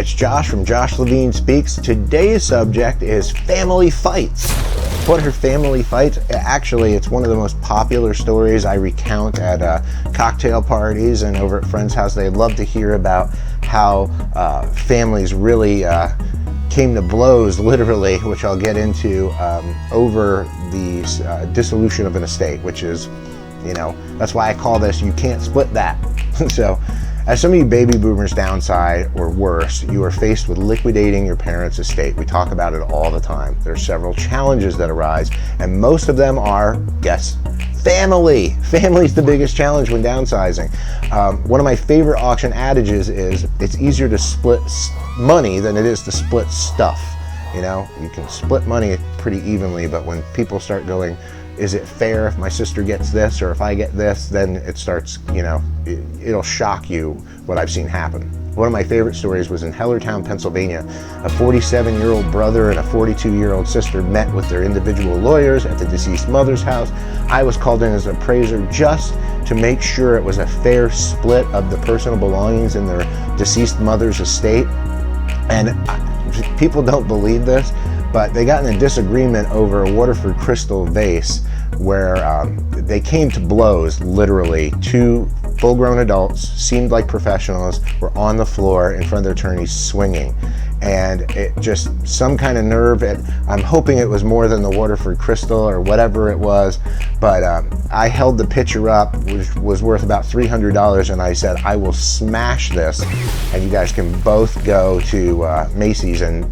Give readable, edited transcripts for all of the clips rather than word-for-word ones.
it's Josh from Josh Levine Speaks. Today's subject is family fights. What are family fights? Actually, it's one of the most popular stories I recount at cocktail parties and over at friends' house. They love to hear about how families really came to blows, literally, which I'll get into, over the dissolution of an estate, which is, you know, that's why I call this, you can't split that. So, as some of you baby boomers downsize or worse, you are faced with liquidating your parents' estate. We talk about it all the time. There are several challenges that arise, and most of them are, guess, family. Family's the biggest challenge when downsizing. One of my favorite auction adages is it's easier to split money than it is to split stuff. You know, you can split money pretty evenly, but when people start going, is it fair if my sister gets this or if I get this, then it starts, you know, it'll shock you what I've seen happen. One of my favorite stories was in Hellertown, Pennsylvania. A 47-year-old brother and a 42-year-old sister met with their individual lawyers at the deceased mother's house. I was called in as an appraiser just to make sure it was a fair split of the personal belongings in their deceased mother's estate. And people don't believe this, but they got in a disagreement over a Waterford Crystal vase where they came to blows, literally. Two full-grown adults, seemed like professionals, were on the floor in front of their attorneys swinging. And it just, some kind of nerve, I'm hoping it was more than the Waterford Crystal or whatever it was, but I held the pitcher up, which was worth about $300, and I said, I will smash this, and you guys can both go to Macy's and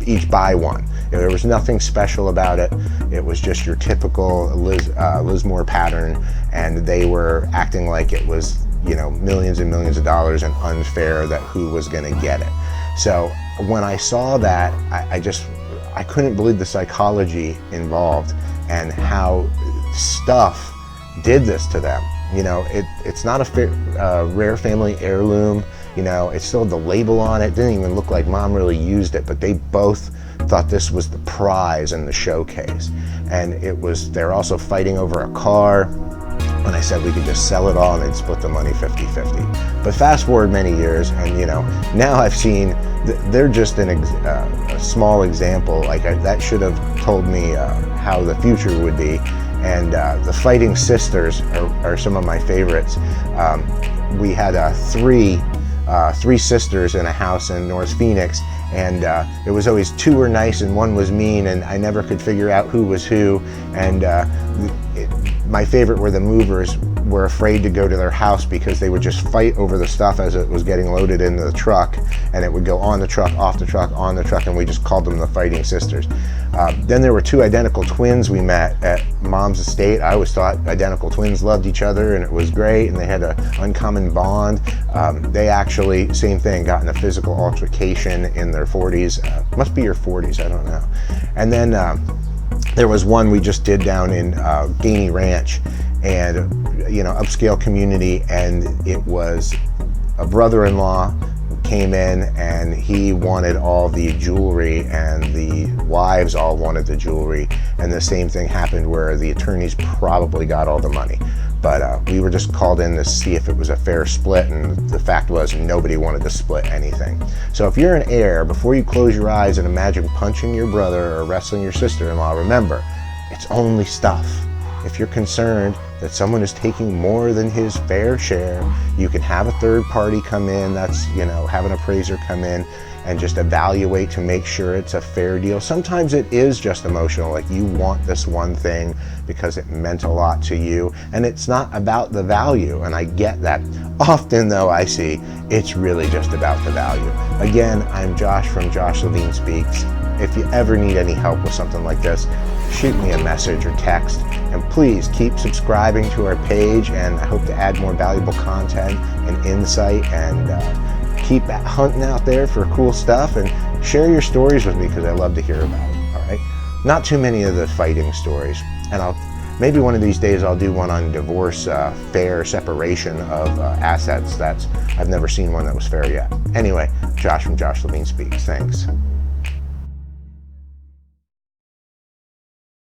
each buy one. There was nothing special about it. It was just your typical Liz Moore pattern, and they were acting like it was, you know, millions and millions of dollars and unfair that who was going to get it. So when I saw that, I couldn't believe the psychology involved and how stuff did this to them. You know, it's not a rare family heirloom. You know, it still had the label on it. Didn't even look like mom really used it, but they both thought this was the prize in the showcase. And they're also fighting over a car. And I said we could just sell it all and they'd split the money 50-50. But fast forward many years, and you know, now I've seen, they're just a small example. Like that should have told me how the future would be. And the Fighting Sisters are some of my favorites. We had three sisters in a house in North Phoenix, and it was always two were nice and one was mean, and I never could figure out who was who. And my favorite were the movers were afraid to go to their house because they would just fight over the stuff as it was getting loaded into the truck, and it would go on the truck, off the truck, on the truck, and we just called them the Fighting Sisters. Then there were two identical twins we met at mom's estate. I always thought identical twins loved each other and it was great, and they had an uncommon bond. They actually, same thing, got in a physical altercation in their 40s. Must be your 40s, I don't know. And then there was one we just did down in Gainey Ranch, and you know, upscale community, and it was a brother-in-law came in and he wanted all the jewelry and the wives all wanted the jewelry, and the same thing happened where the attorneys probably got all the money. But we were just called in to see if it was a fair split, and the fact was nobody wanted to split anything. So if you're an heir, before you close your eyes and imagine punching your brother or wrestling your sister-in-law, remember, it's only stuff. If you're concerned that someone is taking more than his fair share, you can have a third party come in, that's, you know, have an appraiser come in and just evaluate to make sure it's a fair deal. Sometimes it is just emotional, like you want this one thing because it meant a lot to you, and it's not about the value, and I get that. Often though, I see it's really just about the value. Again, I'm Josh from Josh Levine Speaks. If you ever need any help with something like this, shoot me a message or text, and please keep subscribing to our page, and I hope to add more valuable content and insight, and keep hunting out there for cool stuff, and share your stories with me because I love to hear about it. All right, not too many of the fighting stories, and maybe one of these days I'll do one on divorce, fair separation of assets. I've never seen one that was fair yet. Anyway, Josh from Josh Levine Speaks. Thanks.